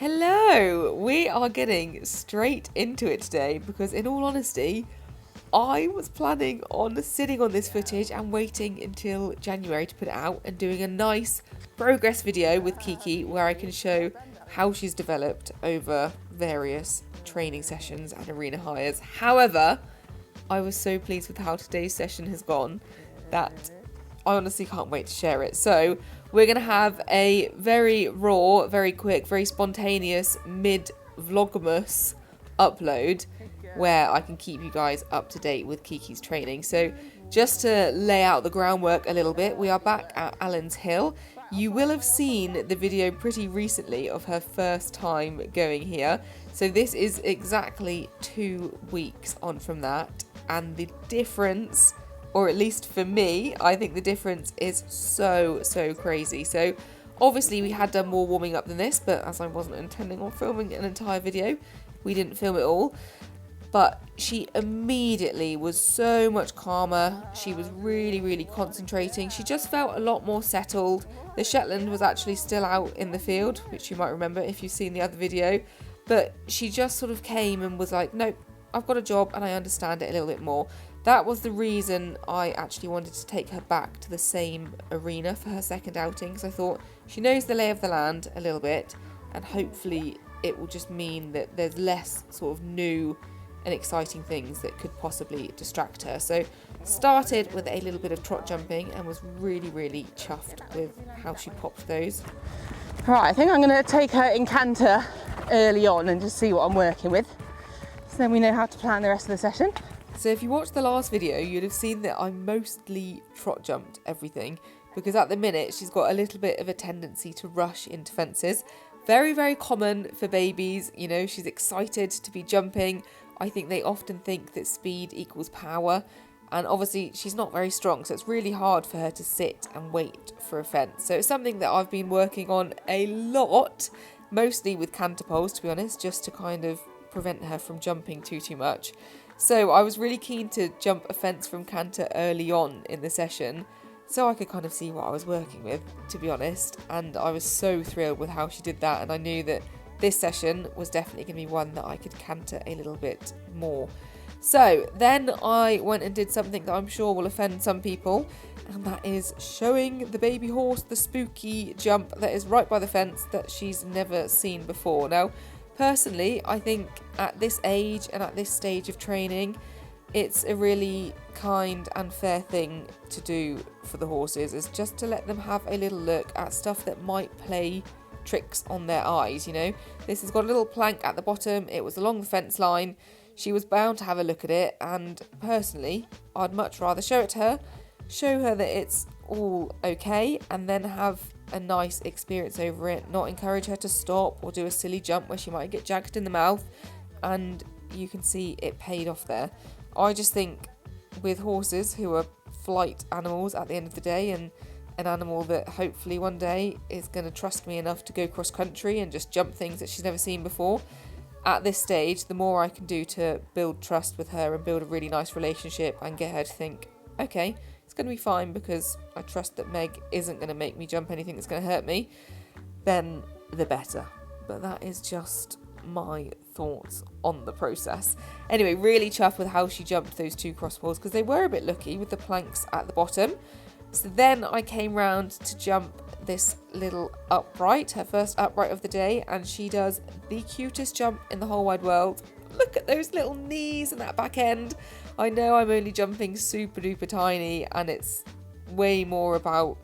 Hello! We are getting straight into it today because, in all honesty, I was planning on sitting on this footage and waiting until January to put it out and doing a nice progress video with Kiki where I can show how she's developed over various training sessions and arena hires. However, I was so pleased with how today's session has gone that I honestly can't wait to share it. So we're going to have a very raw, very quick, very spontaneous mid-Vlogmas upload where I can keep you guys up to date with Kiki's training. So just to lay out the groundwork a little bit, we are back at Allen's Hill. You will have seen the video pretty recently of her first time going here. So this is exactly 2 weeks on from that. And the difference, or at least for me, I think the difference is so crazy. So obviously we had done more warming up than this, but as I wasn't intending on filming an entire video, we didn't film it all. But she immediately was so much calmer. She was really concentrating. She just felt a lot more settled. The Shetland was actually still out in the field, which you might remember if you've seen the other video. But she just sort of came and was like, nope, I've got a job and I understand it a little bit more. That was the reason I actually wanted to take her back to the same arena for her second outing, because I thought she knows the lay of the land a little bit, and hopefully it will just mean that there's less sort of new and exciting things that could possibly distract her. So started with a little bit of trot jumping and was really chuffed with how she popped those. Right, I think I'm going to take her in canter early on and just see what I'm working with, so then we know how to plan the rest of the session. So if you watched the last video, you'd have seen that I mostly trot jumped everything, because at the minute she's got a little bit of a tendency to rush into fences. Very common for babies, you know, she's excited to be jumping. I think they often think that speed equals power, and obviously she's not very strong, so it's really hard for her to sit and wait for a fence. So it's something that I've been working on a lot, mostly with canter poles, to be honest, just to kind of prevent her from jumping too much. So I was really keen to jump a fence from canter early on in the session so I could kind of see what I was working with, to be honest. And I was so thrilled with how she did that, and I knew that this session was definitely going to be one that I could canter a little bit more. So then I went and did something that I'm sure will offend some people, and that is showing the baby horse the spooky jump that is right by the fence that she's never seen before. Now, personally, I think at this age and at this stage of training, it's a really kind and fair thing to do for the horses, is just to let them have a little look at stuff that might play tricks on their eyes, you know. This has got a little plank at the bottom, it was along the fence line, she was bound to have a look at it, and personally, I'd much rather show it to her, show her that it's all okay, and then have a nice experience over it, not encourage her to stop or do a silly jump where she might get jagged in the mouth. And you can see it paid off there. I just think with horses, who are flight animals at the end of the day, and an animal that hopefully one day is going to trust me enough to go cross country and just jump things that she's never seen before, at this stage, the more I can do to build trust with her and build a really nice relationship and get her to think, okay, it's going to be fine because I trust that Meg isn't going to make me jump anything that's going to hurt me, then the better. But that is just my thoughts on the process. Anyway, really chuffed with how she jumped those 2 cross poles, because they were a bit lucky with the planks at the bottom. So then I came round to jump this little upright, her first upright of the day, and she does the cutest jump in the whole wide world. Look at those little knees and that back end. I know I'm only jumping super duper tiny, and it's way more about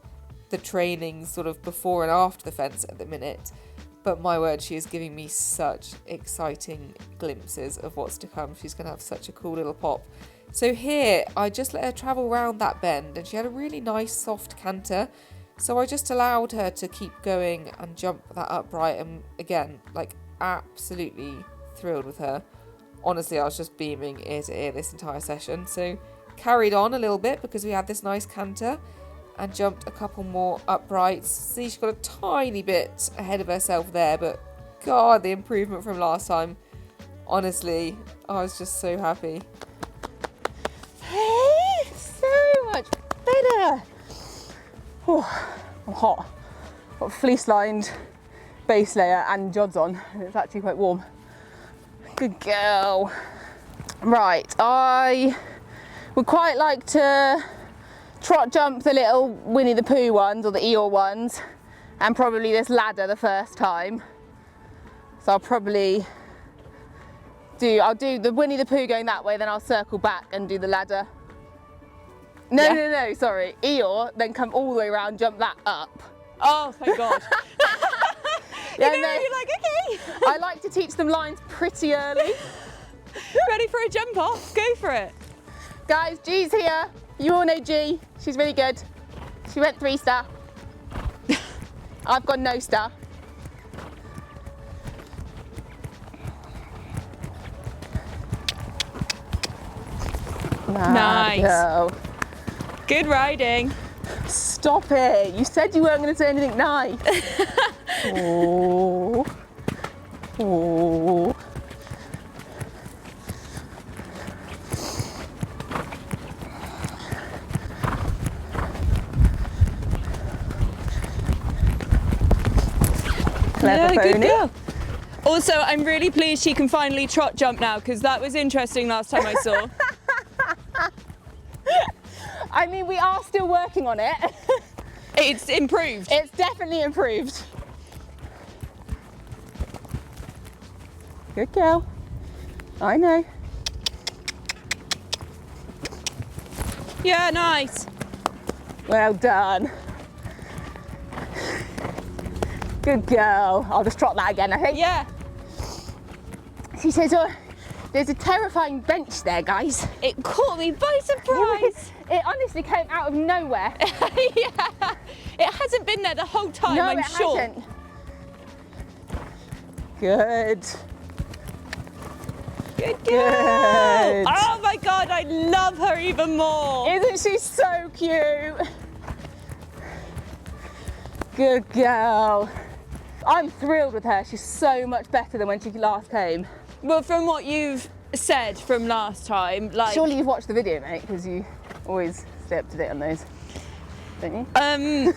the training sort of before and after the fence at the minute, but my word, she is giving me such exciting glimpses of what's to come. She's going to have such a cool little pop. So here, I just let her travel around that bend, and she had a really nice soft canter, so I just allowed her to keep going and jump that upright, and again, like, absolutely thrilled with her. Honestly, I was just beaming ear to ear this entire session. So carried on a little bit because we had this nice canter, and jumped a couple more uprights. See, she got a tiny bit ahead of herself there, but God, the improvement from last time. Honestly, I was just so happy. Hey, so much better. Oh, I'm hot. Got fleece lined base layer and jods on, and it's actually quite warm. Good girl. Right, I would quite like to trot jump the little Winnie the Pooh ones or the Eeyore ones, and probably this ladder the first time. So I'll probably I'll do the Winnie the Pooh going that way, then I'll circle back and do the ladder. No, sorry, Eeyore, then come all the way around, jump that up. Oh, thank God. Yeah, you're like, okay. I like to teach them lines pretty early. Ready for a jump off? Go for it. Guys, G's here. You all know G. She's really good. She went 3-star. I've gone no star. Nice. Girl. Good riding. Stop it. You said you weren't going to say anything nice. Oh. Oh. Clever Yeah, good pony. girl. Also, I'm really pleased she can finally trot jump now, because that was interesting last time I saw. I mean, we are still working on it. It's improved. It's definitely improved. Good girl. I know. Yeah, nice. Well done. Good girl. I'll just trot that again, I think. Yeah. She says, oh, there's a terrifying bench there, guys. It caught me by surprise. It honestly came out of nowhere. Yeah. It hasn't been there the whole time, I'm sure. Hasn't. Good. Good girl. Good. Oh my God, I love her even more. Isn't she so cute? Good girl. I'm thrilled with her. She's so much better than when she last came. Well, from what you've said from last time, like... Surely you've watched the video, mate, because you always stay up to date on those, don't you?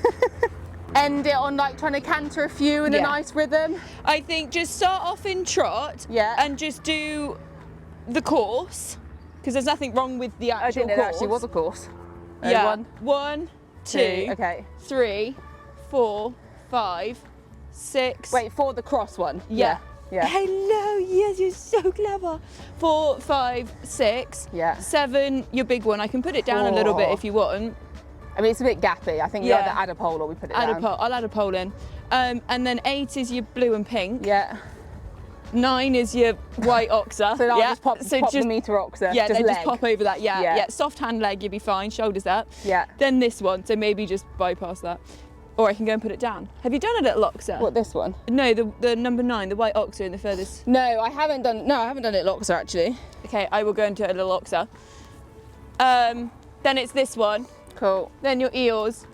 End it on like trying to canter a few in a nice rhythm. I think just start off in trot and just do the course, because there's nothing wrong with the actual I didn't know course. there actually was a course. Yeah. 1, 2, okay. 3, 4, 5, 6. Wait, for the cross one? Yeah. Yeah. Hello, yes, you're so clever. 4, 5, 6, 7, your big one. I can put it down a little bit if you want. I mean, it's a bit gappy. I think you either add a pole or we put it down. I'll add a pole in. And then 8 is your blue and pink. Yeah. 9 is your white oxer. So I'll just pop the meter oxer. Yeah, just just pop over that. Yeah. Soft hand leg, you'll be fine. Shoulders up. Yeah. Then this one, so maybe just bypass that. Or I can go and put it down. Have you done a little oxer? What, this one? No, the number 9, the white oxer in the furthest. No, I haven't done it oxer actually. Okay, I will go into a little oxer. Then it's this one. Cool. Then your eels.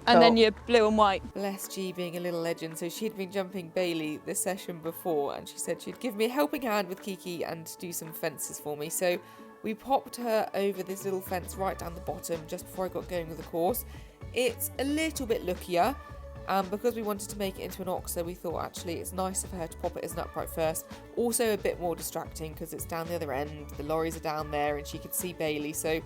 And then your blue and white. Bless G being a little legend. So she'd been jumping Bailey the session before, and she said she'd give me a helping hand with Kiki and do some fences for me. So we popped her over this little fence right down the bottom just before I got going with the course. It's a little bit lookier, and because we wanted to make it into an oxer, we thought actually it's nice of her to pop it as an upright first. Also a bit more distracting because it's down the other end, the lorries are down there and she could see Bailey, so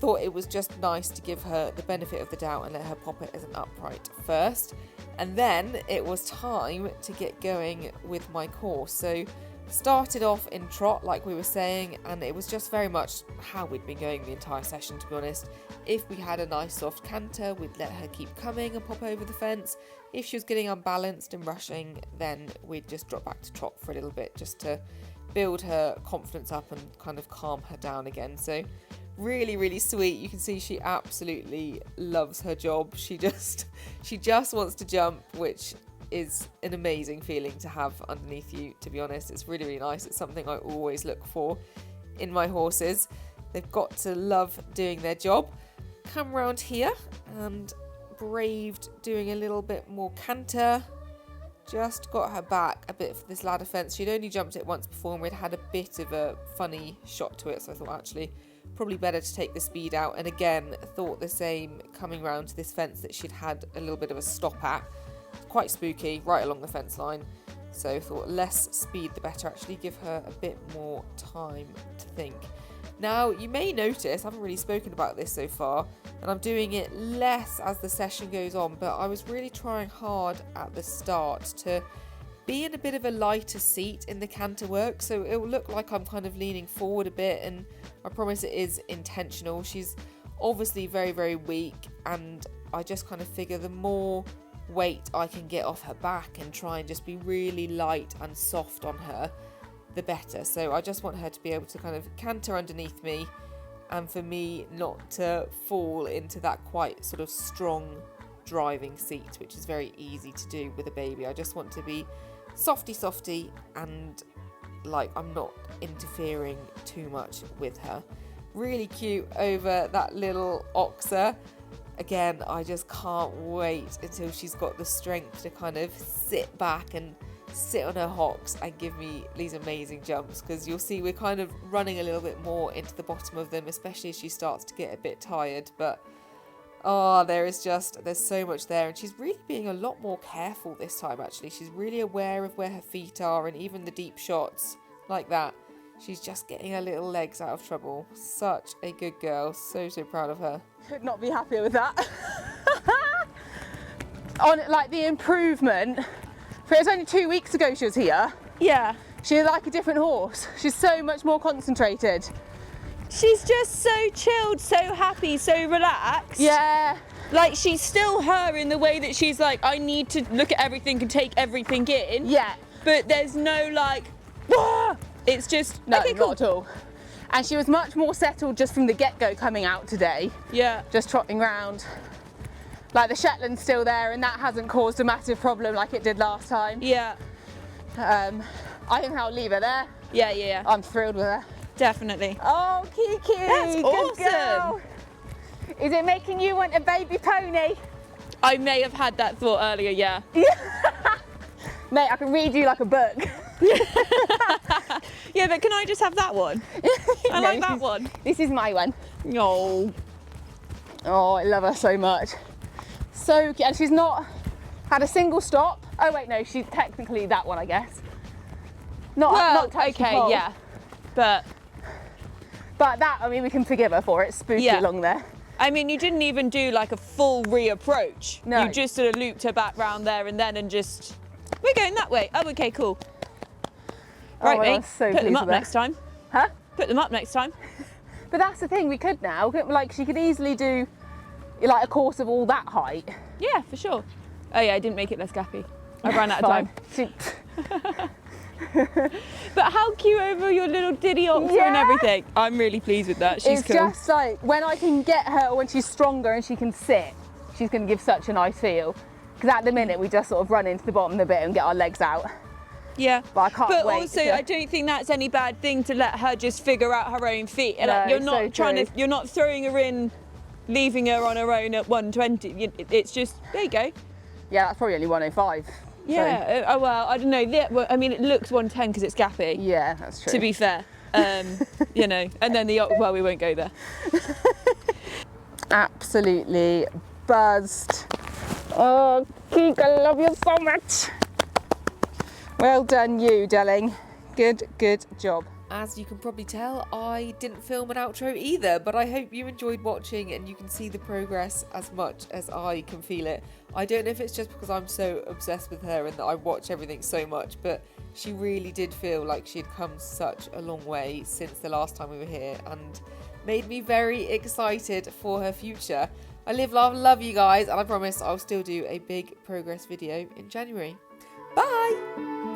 thought it was just nice to give her the benefit of the doubt and let her pop it as an upright first. And then it was time to get going with my course. So started off in trot like we were saying, and it was just very much how we'd been going the entire session, to be honest. If we had a nice soft canter, we'd let her keep coming and pop over the fence. If she was getting unbalanced and rushing, then we'd just drop back to trot for a little bit just to build her confidence up and kind of calm her down again. So really, really sweet. You can see she absolutely loves her job. She just wants to jump, which is an amazing feeling to have underneath you, to be honest. It's really, really nice. It's something I always look for in my horses. They've got to love doing their job. Come round here and braved doing a little bit more canter. Just got her back a bit for this ladder fence. She'd only jumped it once before and we'd had a bit of a funny shot to it, so I thought actually probably better to take the speed out. And again, thought the same coming round to this fence that she'd had a little bit of a stop at. quite spooky, right along the fence line. So I thought less speed the better, actually give her a bit more time to think. Now, you may notice, I haven't really spoken about this so far, and I'm doing it less as the session goes on, but I was really trying hard at the start to be in a bit of a lighter seat in the canter work, so it will look like I'm kind of leaning forward a bit, and I promise it is intentional. She's obviously very, very weak, and I just kind of figure the more weight I can get off her back and try and just be really light and soft on her, the better. So I just want her to be able to kind of canter underneath me, and for me not to fall into that quite sort of strong driving seat, which is very easy to do with a baby. I just want to be softy and like I'm not interfering too much with her. Really cute over that little oxer. Again, I just can't wait until she's got the strength to kind of sit back and sit on her hocks and give me these amazing jumps, because you'll see we're kind of running a little bit more into the bottom of them, especially as she starts to get a bit tired. But there's so much there, and she's really being a lot more careful this time. Actually, she's really aware of where her feet are, and even the deep shots like that, she's just getting her little legs out of trouble. Such a good girl. So proud of her. Could not be happier with that. On like the improvement, for it was only 2 weeks ago she was here. Yeah. She was like a different horse. She's so much more concentrated. She's just so chilled, so happy, so relaxed. Yeah. Like, she's still her in the way that she's like, I need to look at everything and take everything in. Yeah. But there's no like, wah! It's just, no, okay, cool. Not at all. And she was much more settled just from the get-go coming out today. Yeah. Just trotting round. Like the Shetland's still there, and that hasn't caused a massive problem like it did last time. Yeah. I think I'll leave her there. Yeah. I'm thrilled with her. Definitely. Oh, Kiki, that's good awesome. Girl. Is it making you want a baby pony? I may have had that thought earlier, yeah. Mate, I can read you like a book. Yeah, but can I just have that one? I like that one. This is my one. No. Oh, I love her so much. So cute. And she's not had a single stop. Oh wait, no, she's technically that one, I guess. Not touched the okay, pole. yeah. But that, I mean, we can forgive her for it. It's spooky along there. I mean, you didn't even do like a full reapproach. No. You just sort of looped her back round there and just, we're going that way. Oh, okay, cool. Right, mate, so put them up next time. Huh? Put them up next time. But that's the thing, we could now. Like, she could easily do like a course of all that height. Yeah, for sure. Oh yeah, I didn't make it less gappy. I ran out of time. But how cute over your little diddy oxer and everything. I'm really pleased with that. She's cool. It's just like, when I can get her, when she's stronger and she can sit, she's going to give such a nice feel. Because at the minute, we just sort of run into the bottom of the bit and get our legs out. Yeah. But I can't wait. But also, I don't think that's any bad thing to let her just figure out her own feet. No, like, you're not so you're not throwing her in, leaving her on her own at 120. It's just, there you go. Yeah, that's probably only 105. Yeah, so. Well, I don't know. I mean, it looks 110 because it's gappy. Yeah, that's true. To be fair, you know, and then well, we won't go there. Absolutely buzzed. Oh, Kiki, I love you so much. Well done, you, darling. Good job. As you can probably tell, I didn't film an outro either, but I hope you enjoyed watching and you can see the progress as much as I can feel it. I don't know if it's just because I'm so obsessed with her and that I watch everything so much, but she really did feel like she had come such a long way since the last time we were here and made me very excited for her future. I live, love you guys, and I promise I'll still do a big progress video in January. Bye!